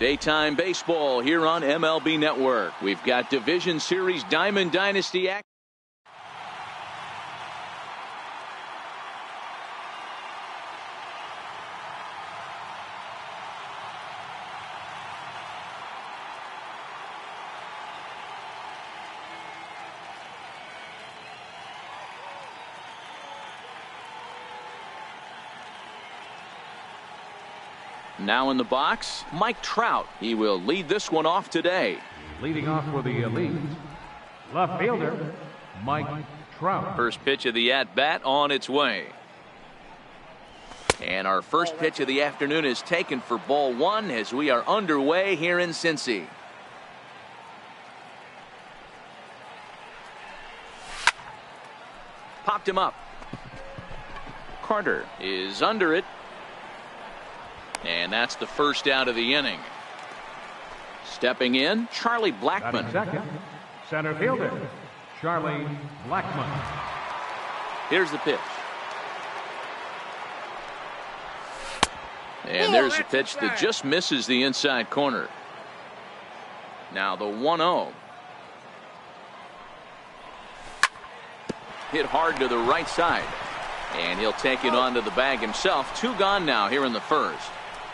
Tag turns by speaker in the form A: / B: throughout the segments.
A: Daytime baseball here on MLB Network. We've got Division Series Diamond Dynasty action. Now in the box, Mike Trout. He will lead this one off today.
B: Leading off for the Elite, left fielder, Mike Trout.
A: First pitch of the at-bat on its way. And our first pitch of the afternoon is taken for ball one as we are underway here in Cincy. Popped him up. Carter is under it. And that's the first out of the inning. Stepping in, Charlie Blackmon.
B: Second, center fielder, Charlie Blackmon.
A: Here's the pitch. And there's a pitch that just misses the inside corner. Now the 1-0. Hit hard to the right side. And he'll take it onto the bag himself. Two gone now here in the first.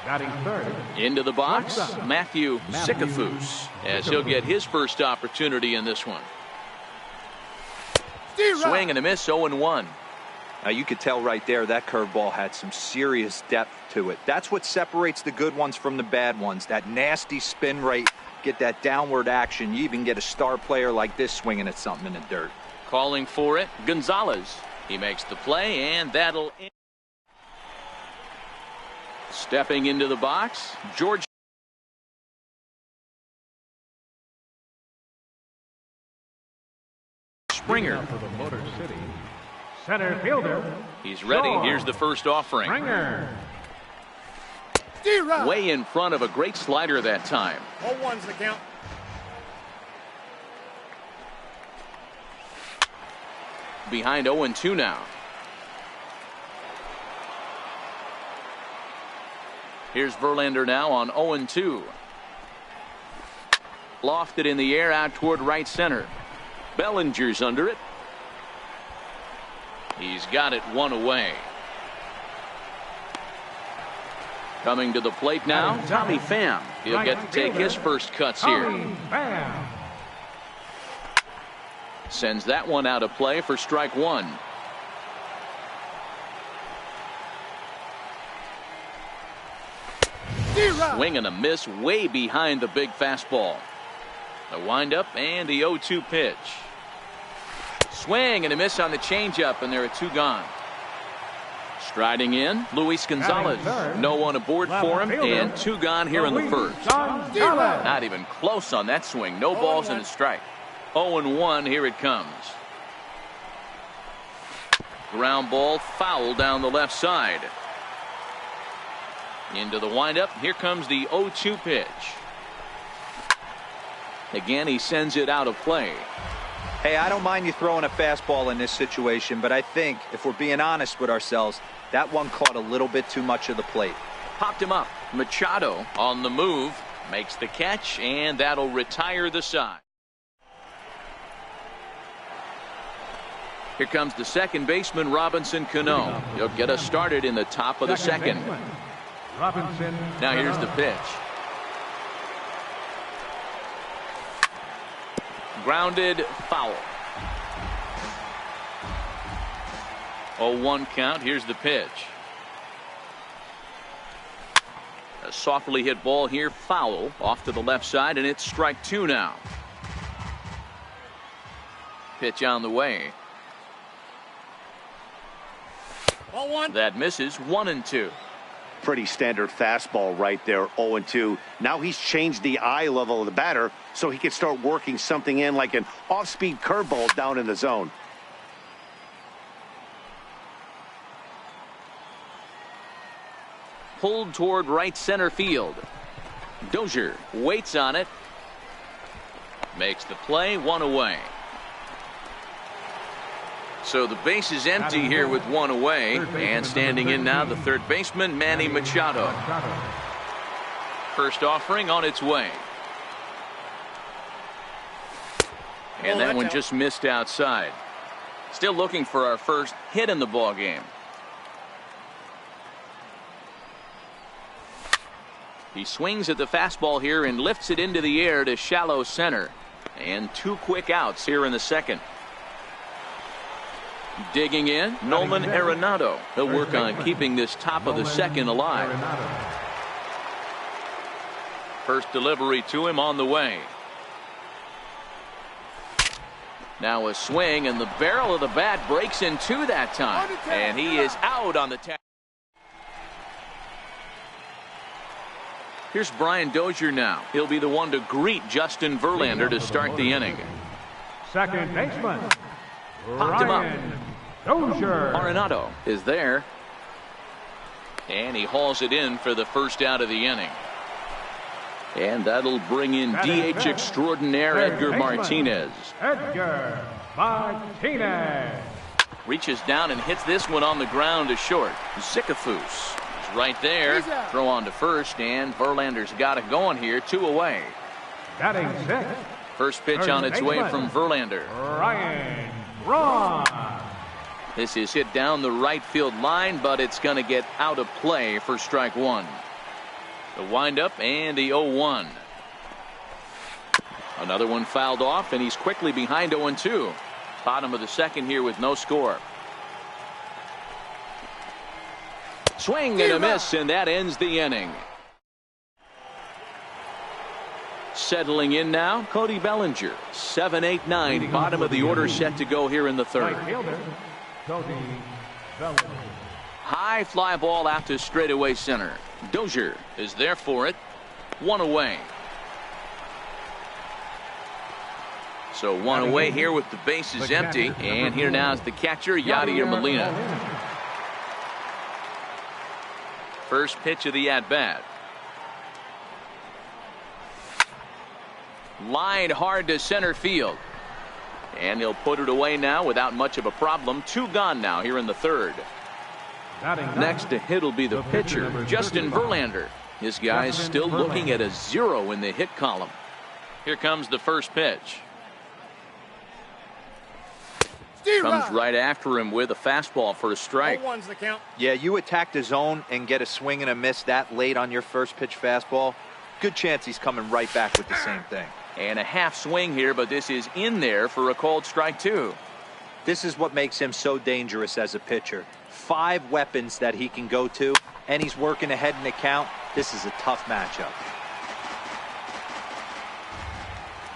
B: Batting third.
A: Into the box, Matthew Sikafus, as he'll get his first opportunity in this one. Swing and a miss, 0-1.
C: Now you could tell right there that curveball had some serious depth to it. That's what separates the good ones from the bad ones. That nasty spin rate, get that downward action. You even get a star player like this swinging at something in the dirt.
A: Calling for it, Gonzalez. He makes the play, and that'll end. Stepping into the box, George Springer.
B: For the Motor City center fielder.
A: He's ready. Here's the first offering.
B: Springer.
A: Way in front of a great slider that time.
D: 0-1's the count.
A: Behind 0-2 now. Here's Verlander now on 0-2. Lofted in the air out toward right center. Bellinger's under it. He's got it one away. Coming to the plate now, Tommy Pham. He'll get to take his first cuts here. Sends that one out of play for strike one. Swing and a miss way behind the big fastball. The windup and the 0-2 pitch. Swing and a miss on the changeup, and there are two gone. Striding in, Luis Gonzalez. No one aboard for him, and two gone here in the first. Not even close on that swing. No balls and a strike. 0-1, here it comes. Ground ball foul down the left side. Into the windup. Here comes the 0-2 pitch. Again, he sends it out of play.
C: Hey, I don't mind you throwing a fastball in this situation, but I think if we're being honest with ourselves, that one caught a little bit too much of the plate.
A: Popped him up. Machado on the move. Makes the catch, and that'll retire the side. Here comes the second baseman, Robinson Cano. He'll get us started in the top of the second.
B: Robinson.
A: Now here's the pitch. Grounded, foul. 0-1 count. Here's the pitch. A softly hit ball here, foul, off to the left side, and it's strike two now. Pitch on the way.
D: 0-1.
A: That misses. 1-2.
E: Pretty standard fastball right there, 0-2. Now he's changed the eye level of the batter so he can start working something in like an off-speed curveball down in the zone.
A: Pulled toward right center field. Dozier waits on it. Makes the play, one away. So the base is empty here with one away, and standing in now the third baseman, Manny Machado. First offering on its way. And that one just missed outside. Still looking for our first hit in the ball game. He swings at the fastball here and lifts it into the air to shallow center. And 2 quick outs here in the second. Digging in, Nolan Arenado. He'll work on keeping this top of the second alive. First delivery to him on the way. Now a swing, and the barrel of the bat breaks in two that time. And he is out on the tag. Here's Brian Dozier now. He'll be the one to greet Justin Verlander to start the inning.
B: Second baseman,
A: Popped him up.
B: Dozier.
A: Arenado is there. And he hauls it in for the first out of the inning. And that'll bring in DH extraordinaire Edgar Martinez.
B: Edgar Martinez.
A: Reaches down and hits this one on the ground to short. Zickafoos is right there. Throw on to first, and Verlander's got it going here. 2 away.
B: Batting 6.
A: First pitch on its way from Verlander.
B: Ryan Braun.
A: This is hit down the right field line, but it's going to get out of play for strike 1. The windup and the 0-1. Another one fouled off, and he's quickly behind 0-2. Bottom of the second here with no score. Swing and a miss, and that ends the inning. Settling in now, Cody Bellinger. 7, 8, 9. Bottom of the order set to go here in the third.
B: Right fielder, Cody Bellinger.
A: High fly ball out to straightaway center. Dozier is there for it. 1 away. So 1 away here with the bases empty. And here now is the catcher, Yadier Molina. First pitch of the at-bat. Line hard to center field. And he'll put it away now without much of a problem. 2 gone now here in the third. Next to hit will be the pitcher, Justin Verlander. His guy's still looking at a 0 in the hit column. Here comes the first pitch. Comes right after him with a fastball for a strike.
D: 0-1's the count.
C: Yeah, you attack the zone and get a swing and a miss that late on your first pitch fastball. Good chance he's coming right back with the same thing.
A: And a half swing here, but this is in there for a called strike 2.
C: This is what makes him so dangerous as a pitcher. 5 weapons that he can go to, and he's working ahead in the count. This is a tough matchup.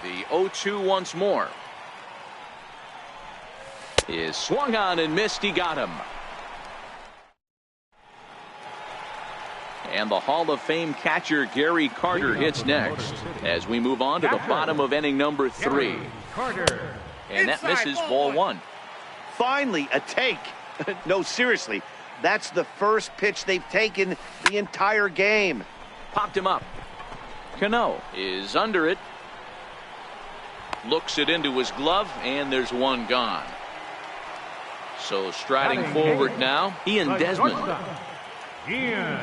A: The 0-2 once more. Is swung on and missed. He got him. And the Hall of Fame catcher Gary Carter hits next as we move on to the bottom of inning number 3. And that misses ball 1.
E: Finally, a take. No, seriously, that's the first pitch they've taken the entire game.
A: Popped him up. Cano is under it. Looks it into his glove, and there's 1 gone. So striding forward now, Ian Desmond.
B: Ian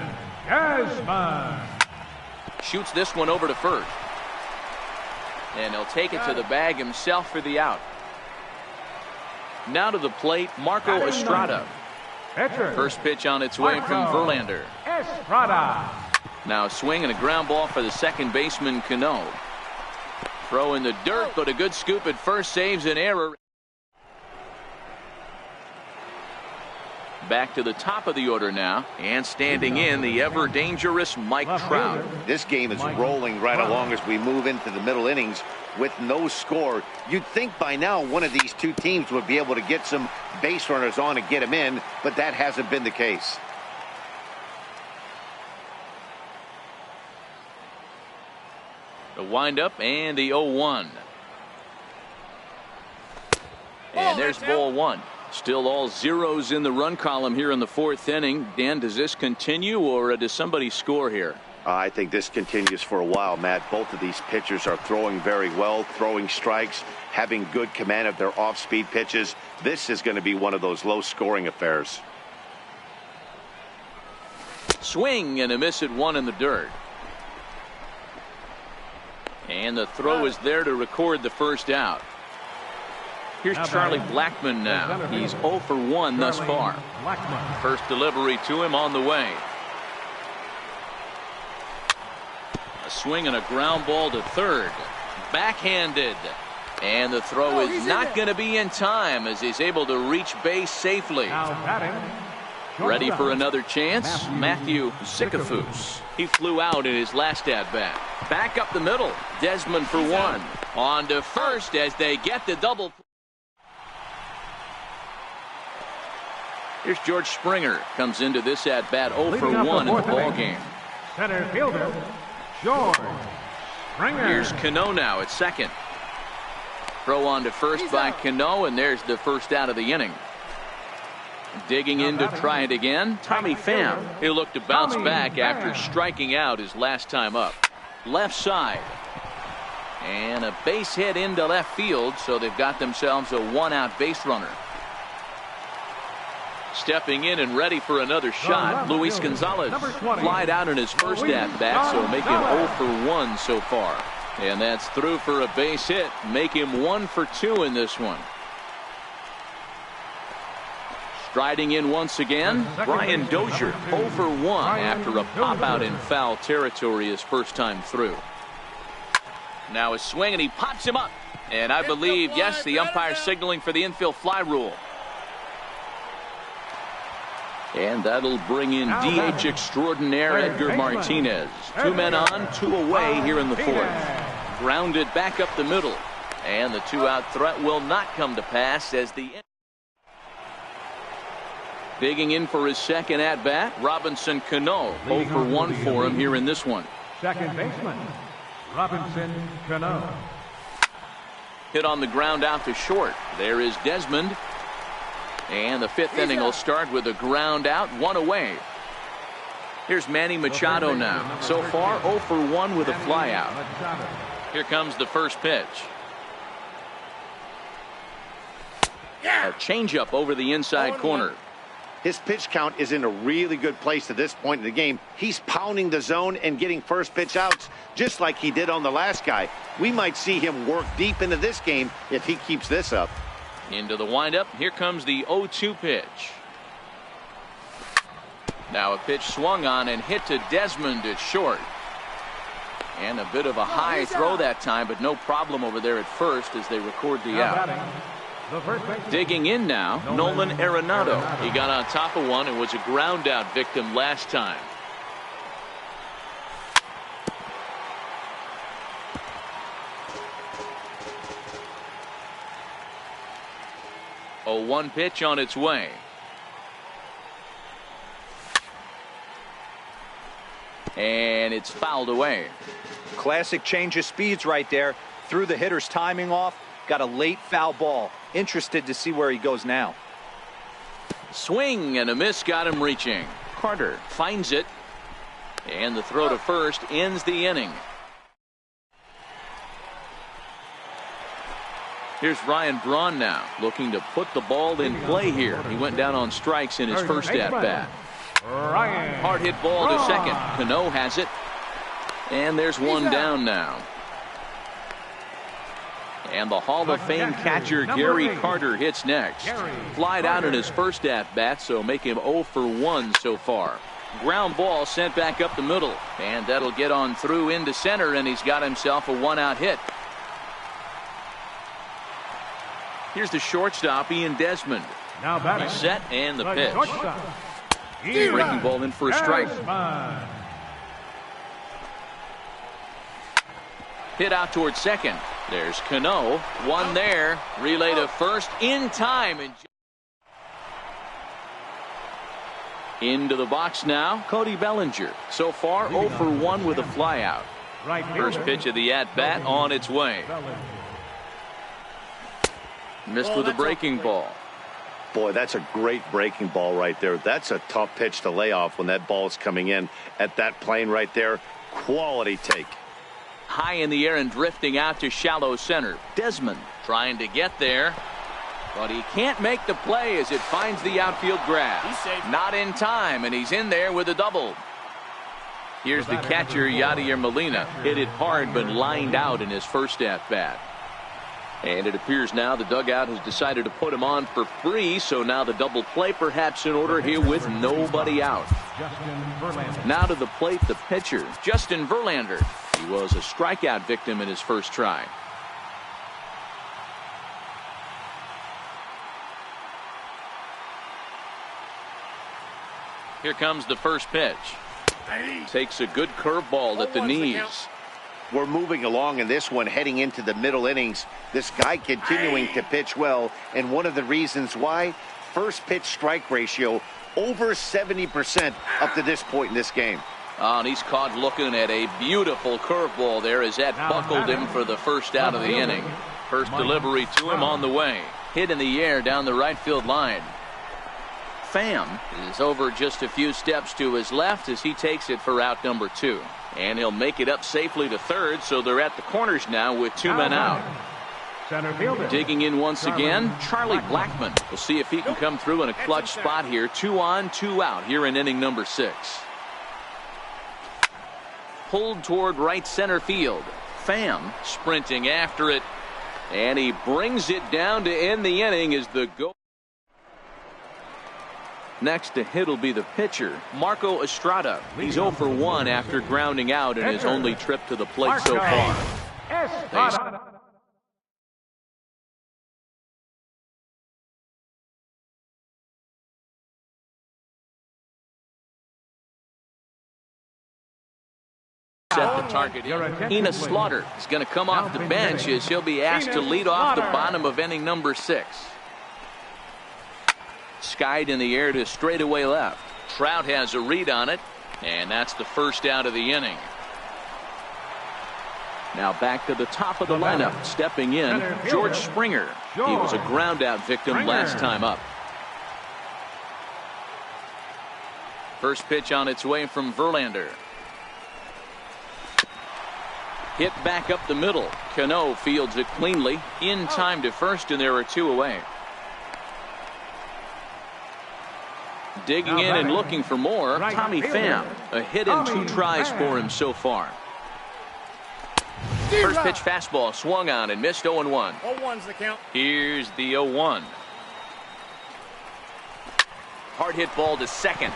B: Desmond.
A: Shoots this one over to first. And he'll take it to the bag himself for the out. Now to the plate, Marco Estrada. First pitch on its way from Verlander.
B: Estrada.
A: Now a swing and a ground ball for the second baseman, Cano. Throw in the dirt, but a good scoop at first saves an error. Back to the top of the order now, and standing in, the ever-dangerous Mike Trout.
E: This game is rolling right along as we move into the middle innings with no score. You'd think by now one of these 2 teams would be able to get some base runners on and get them in, but that hasn't been the case.
A: The windup and the 0-1. And there's ball 1. Still all zeros in the run column here in the 4th inning. Dan, does this continue, or does somebody score here?
E: I think this continues for a while, Matt. Both of these pitchers are throwing very well, throwing strikes, having good command of their off-speed pitches. This is going to be one of those low-scoring affairs.
A: Swing and a miss at 1 in the dirt. And the throw is there to record the first out. Here's Charlie Blackmon now. He's 0 for 1 thus far. First delivery to him on the way. A swing and a ground ball to third. Backhanded. And the throw is not going to be in time as he's able to reach base safely. Ready for another chance? Matthew Zicafus. He flew out in his last at-bat. Back up the middle. Desmond for 1. On to first as they get the double. Here's George Springer. Comes into this at-bat 0 for 1 in the ballgame.
B: Center fielder, George Springer.
A: Here's Cano now at second. Throw on to first by Cano, and there's the first out of the inning. Digging in to try it again, Tommy Pham. He'll look to bounce back after striking out his last time up. Left side. And a base hit into left field, so they've got themselves a one-out base runner. Stepping in and ready for another shot, Luis Gonzalez flied out in his first at-bat, so make him 0 for 1 so far. And that's through for a base hit, make him 1 for 2 in this one. Striding in once again, Brian Dozier 0 for 1 after a pop-out in foul territory his first time through. Now a swing, and he pops him up. And I believe, yes, the umpire signaling for the infield fly rule. And that'll bring in DH extraordinaire Edgar Martinez. 2 men on, 2 away here in the fourth. Grounded back up the middle. And the 2-out threat will not come to pass as the... Digging in for his second at-bat, Robinson Cano. 0 for 1 for him here in this one.
B: Second baseman, Robinson Cano.
A: Hit on the ground out to short. There is Desmond. And the fifth inning will start with a ground out, 1 away. Here's Manny Machado now. So far, 0 for 1 with a flyout. Here comes the first pitch. A changeup over the inside corner.
E: His pitch count is in a really good place at this point in the game. He's pounding the zone and getting first pitch outs just like he did on the last guy. We might see him work deep into this game if he keeps this up.
A: Into the windup. Here comes the 0-2 pitch. Now a pitch swung on and hit to Desmond at short. And a bit of a high throw that time, but no problem over there at first as they record the out. Digging in now, Nolan Arenado. He got on top of one and was a ground out victim last time. A 1 pitch on its way. And it's fouled away.
C: Classic change of speeds right there. Threw the hitter's timing off. Got a late foul ball. Interested to see where he goes now.
A: Swing and a miss got him reaching. Carter finds it. And the throw to first ends the inning. Here's Ryan Braun now, looking to put the ball in play here. He went down on strikes in his first at-bat. Hard hit ball to second. Cano has it. And there's one down now. And the Hall of Fame catcher Gary Carter hits next. Flied out in his first at-bat, so make him 0 for 1 so far. Ground ball sent back up the middle. And that'll get on through into center, and he's got himself a 1-out hit. Here's the shortstop, Ian Desmond.
B: Now batting.
A: He's set, and the pitch.
B: Breaking
A: Breaking ball in for a strike. Hit out towards second. There's Cano. One there. Relay to first in time. And into the box now, Cody Bellinger. So far, 0 for 1 with a flyout. First pitch of the at-bat on its way. Missed with a breaking ball.
E: Boy, that's a great breaking ball right there. That's a tough pitch to lay off when that ball is coming in at that plane right there. Quality take.
A: High in the air and drifting out to shallow center. Desmond trying to get there, but he can't make the play as it finds the outfield grass. Not in time, and he's in there with a double. Here's the catcher, Yadier Molina. Hit it hard, but lined out in his first at-bat. And it appears now the dugout has decided to put him on for free, so now the double play perhaps in order here with nobody out. Now to the plate, the pitcher, Justin Verlander. He was a strikeout victim in his first try. Here comes the first pitch. Takes a good curveball at the knees.
E: We're moving along in this one, heading into the middle innings. This guy continuing to pitch well, and one of the reasons why, first pitch strike ratio over 70% up to this point in this game.
A: Oh, and he's caught looking at a beautiful curveball there as that buckled him for the first out of the inning. First delivery to him on the way. Hit in the air down the right field line. Pham is over just a few steps to his left as he takes it for out number 2. And he'll make it up safely to third, so they're at the corners now with 2 men out. Digging in once again, Charlie Blackmon. We'll see if he can come through in a clutch spot here. 2 on, 2 out here in inning number 6. Pulled toward right center field. Pham sprinting after it, and he brings it down to end the inning as the go. Next to hit will be the pitcher, Marco Estrada. He's 0 for 1 after grounding out in his only trip to the plate so far. Set the target. Enos Slaughter is going to come off the bench as he'll be asked to lead off the bottom of inning number 6. Skied in the air to straightaway left. Trout has a read on it, and that's the first out of the inning. Now back to the top of the lineup. Stepping in, George Springer. He was a ground out victim last time up. First pitch on its way from Verlander. Hit back up the middle. Cano fields it cleanly. In time to first, and there are 2 away. Digging in and looking for more, Tommy Pham. A hit and 2 tries for him so far. First pitch fastball swung on and missed 0-1.
D: 0-1's the count.
A: Here's the 0-1. Hard hit ball to second.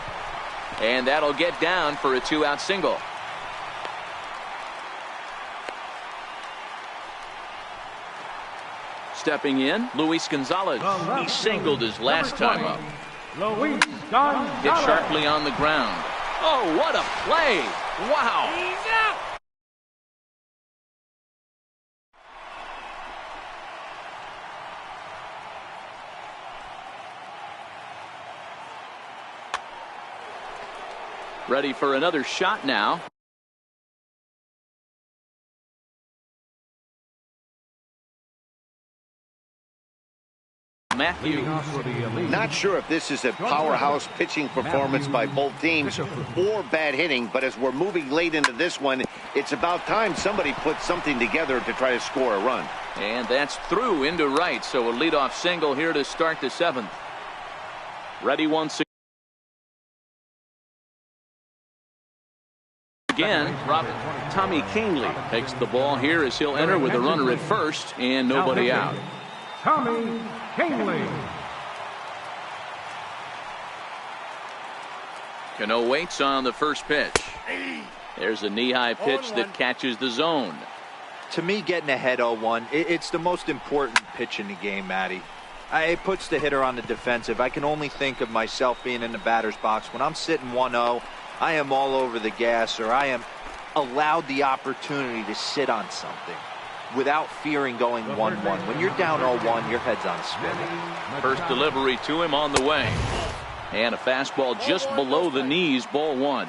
A: And that'll get down for a 2-out single. Stepping in, Luis Gonzalez. He singled his last time up. Hit sharply on the ground. Oh, what a play! Wow!
D: He's out.
A: Ready for another shot now. Matthew.
E: Not sure if this is a powerhouse pitching performance by both teams or bad hitting, but as we're moving late into this one, it's about time somebody put something together to try to score a run.
A: And that's through into right, so a leadoff single here to start the 7th. Ready once again. Tommy Kahnle takes the ball here as he'll enter with a runner at first and nobody out.
B: Tommy Kahnle.
A: Cano waits on the first pitch. There's a knee-high pitch that catches the zone.
C: To me, getting ahead 0-1, it's the most important pitch in the game, Matty. It puts the hitter on the defensive. I can only think of myself being in the batter's box. When I'm sitting 1-0, I am all over the gas, or I am allowed the opportunity to sit on something without fearing going 1-1. When you're down 0-1, your head's on a spin.
A: First delivery to him on the way. And a fastball just below the knees, ball 1.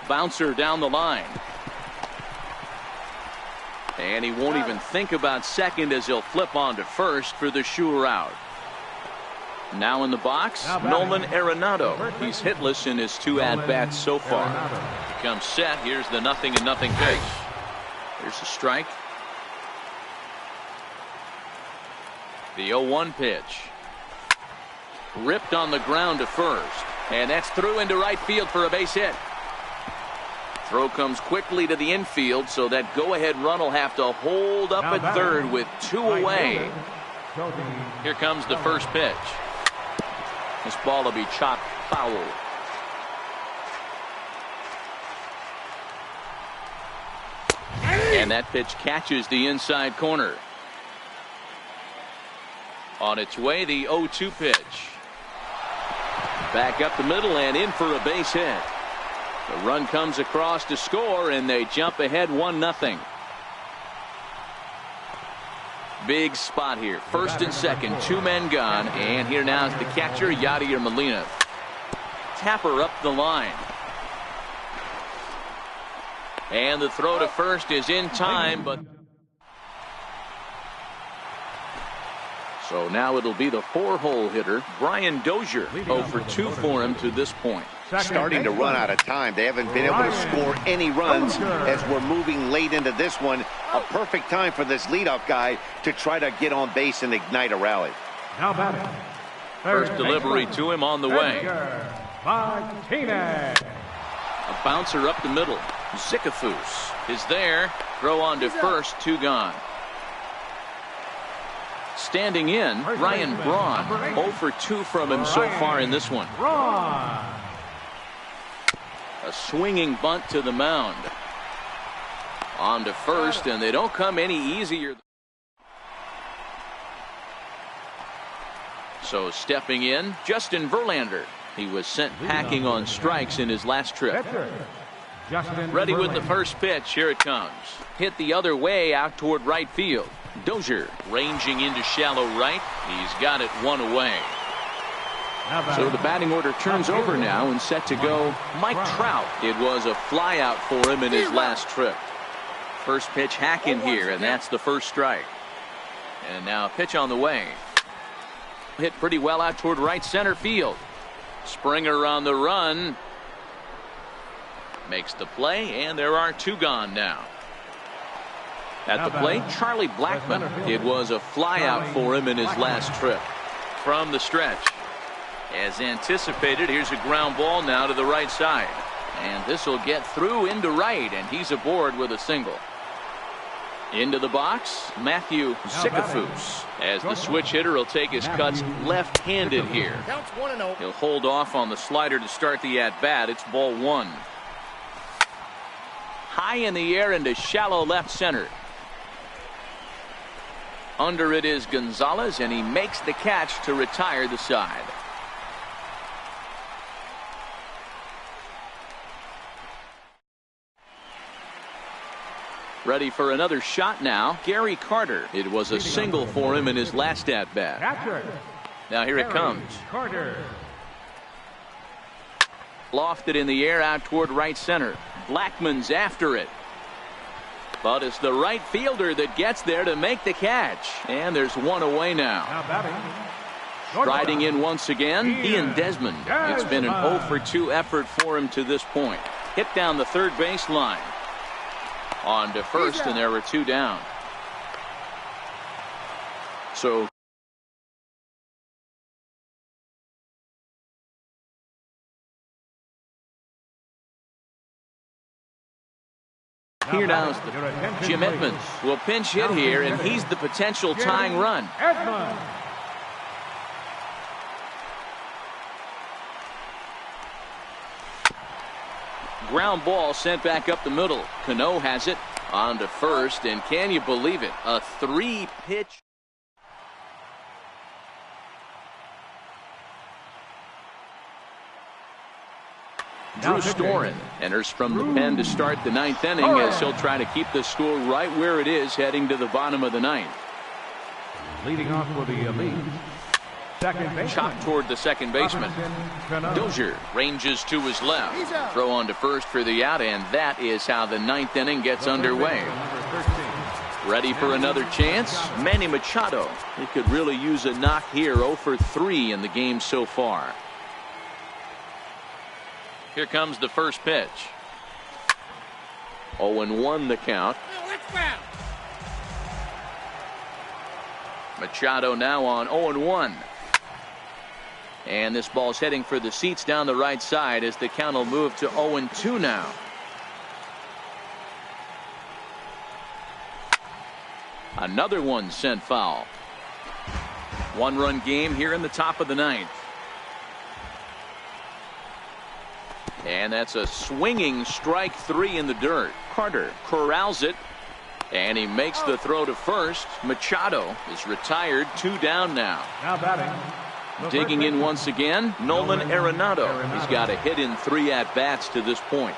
A: Bouncer down the line. And he won't even think about second as he'll flip on to first for the sure out. Now in the box, Nolan Arenado. He's hitless in his 2 at-bats so far. He comes set. Here's the 0-0 pitch. Here's the strike. The 0-1 pitch. Ripped on the ground to first. And that's through into right field for a base hit. Throw comes quickly to the infield, so that go-ahead run will have to hold up at third with 2 away. Here comes the first pitch. This ball will be chopped foul. And that pitch catches the inside corner. On its way, the 0-2 pitch. Back up the middle and in for a base hit. The run comes across to score, and they jump ahead 1-0. Big spot here. First and second, 2 men gone. And here now is the catcher, Yadier Molina. Tapper up the line. And the throw to first is in time, but so now it'll be the 4-hole hitter, Brian Dozier. 0 for 2 for him to this point.
E: Starting to run out of time. They haven't been able to score any runs as we're moving late into this one. A perfect time for this leadoff guy to try to get on base and ignite a rally.
B: Now batting.
A: First delivery to him on the way.
B: Martinez.
A: A bouncer up the middle. Zicafus is there. Throw on to first, 2 gone. Standing in, Ryan Braun. 0 for 2 from him so far in this one. A swinging bunt to the mound. On to first, and they don't come any easier. So stepping in, Justin Verlander. He was sent packing on strikes in his last trip. Ready with the first pitch. Here it comes. Hit the other way out toward right field. Dozier ranging into shallow right. He's got it 1 away. So the batting order turns over now and set to go Mike Trout. It was a fly out for him in his last trip. First pitch hacking here, and that's the first strike. And now a pitch on the way. Hit pretty well out toward right center field. Springer on the run. Makes the play, and there are 2 gone now. At the plate, Charlie Blackmon. It was a fly out for him in his last trip. From the stretch. As anticipated, here's a ground ball now to the right side. And this will get through into right, and he's aboard with a single. Into the box, Matthew Zicafus. As the switch hitter will take his cuts left-handed here. He'll hold off on the slider to start the at-bat. It's ball 1. High in the air into shallow left center. Under it is Gonzalez, and he makes the catch to retire the side. Ready for another shot now, Gary Carter. It was a single for him in his last at-bat. Now here it comes. Lofted in the air out toward right center. Blackmon's after it. But it's the right fielder that gets there to make the catch. And there's 1 away now. Striding in once again, Ian Desmond. It's been an 0 for 2 effort for him to this point. Hit down the third base line. On to first, and there were 2 down. So here now is Jim Edmonds will pinch hit here, and he's the potential tying run. Ground ball sent back up the middle. Cano has it on to first, and can you believe it? A 3-pitch. Drew Storen enters from the pen to start the 9th inning as he'll try to keep the score right where it is heading to the bottom of the 9th.
B: Leading off for the Elite.
A: Chop toward the second baseman. Dozier ranges to his left. Throw on to first for the out, and that is how the 9th inning gets underway. Ready for another chance? Manny Machado. He could really use a knock here. 0 for 3 in the game so far. Here comes the first pitch. 0-1 the count. Machado now on 0-1. And this ball's heading for the seats down the right side as the count will move to 0-2 now. Another one sent foul. One-run game here in the top of the ninth. And that's a swinging strike three in the dirt. Carter corrals it. And he makes the throw to first. Machado is retired. 2 down now.
B: Now batting.
A: Digging in once again, Nolan Arenado. He's got a hit in 3 at-bats to this point.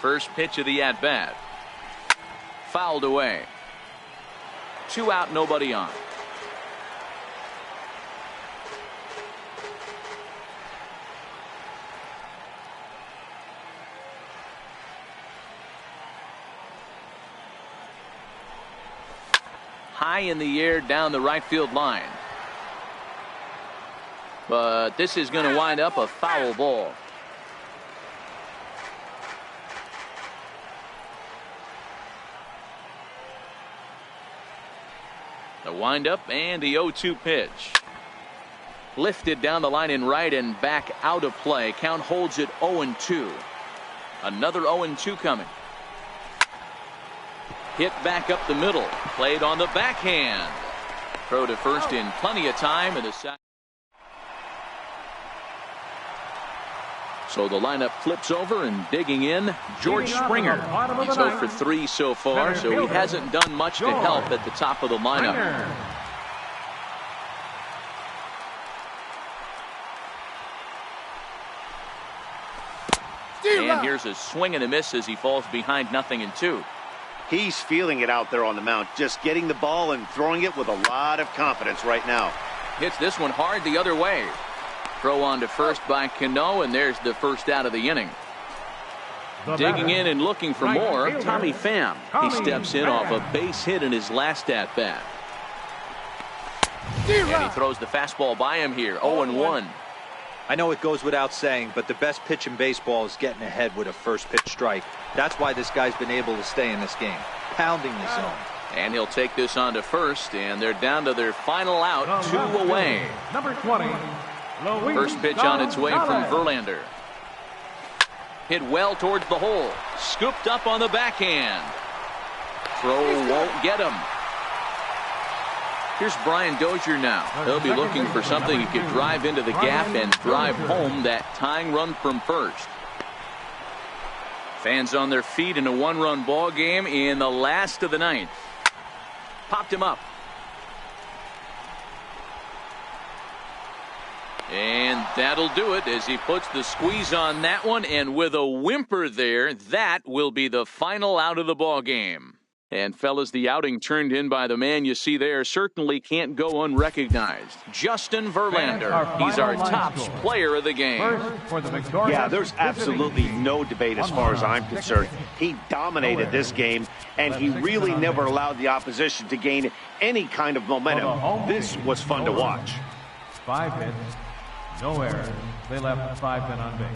A: First pitch of the at-bat. Fouled away. 2 out, nobody on. High in the air down the right field line. But this is going to wind up a foul ball. The windup and the 0-2 pitch. Lifted down the line in right and back out of play. Count holds it 0-2. Another 0-2 coming. Hit back up the middle. Played on the backhand. Throw to first in plenty of time. And the second. So the lineup flips over and digging in. George Springer. He's 0 for 3 so far, so he hasn't done much to help at the top of the lineup. And here's a swing and a miss as he falls behind 0-2.
E: He's feeling it out there on the mound, just getting the ball and throwing it with a lot of confidence right now.
A: Hits this one hard the other way. Throw on to first by Cano, and there's the first out of the inning. Digging in and looking for more, Tommy Pham. He steps in off a base hit in his last at-bat. And he throws the fastball by him here, 0-1.
C: I know it goes without saying, but the best pitch in baseball is getting ahead with a first pitch strike. That's why this guy's been able to stay in this game, pounding the zone.
A: And he'll take this on to first, and they're down to their final out, 2 away.
B: Number 20.
A: First pitch on its way from Verlander. Hit well towards the hole. Scooped up on the backhand. Throw won't get him. Here's Brian Dozier now. He'll be looking for something he could drive into the gap and drive home that tying run from first. Fans on their feet in a 1-run ball game in the last of the ninth. Popped him up. And that'll do it as he puts the squeeze on that one, and with a whimper there, that will be the final out of the ball game. And fellas, the outing turned in by the man you see there certainly can't go unrecognized. Justin Verlander. He's our top player of the game.
E: Yeah, there's absolutely no debate as far as I'm concerned. He dominated this game, and he really never allowed the opposition to gain any kind of momentum. This was fun to watch.
B: 5 hits, no errors. They left 5 men on base.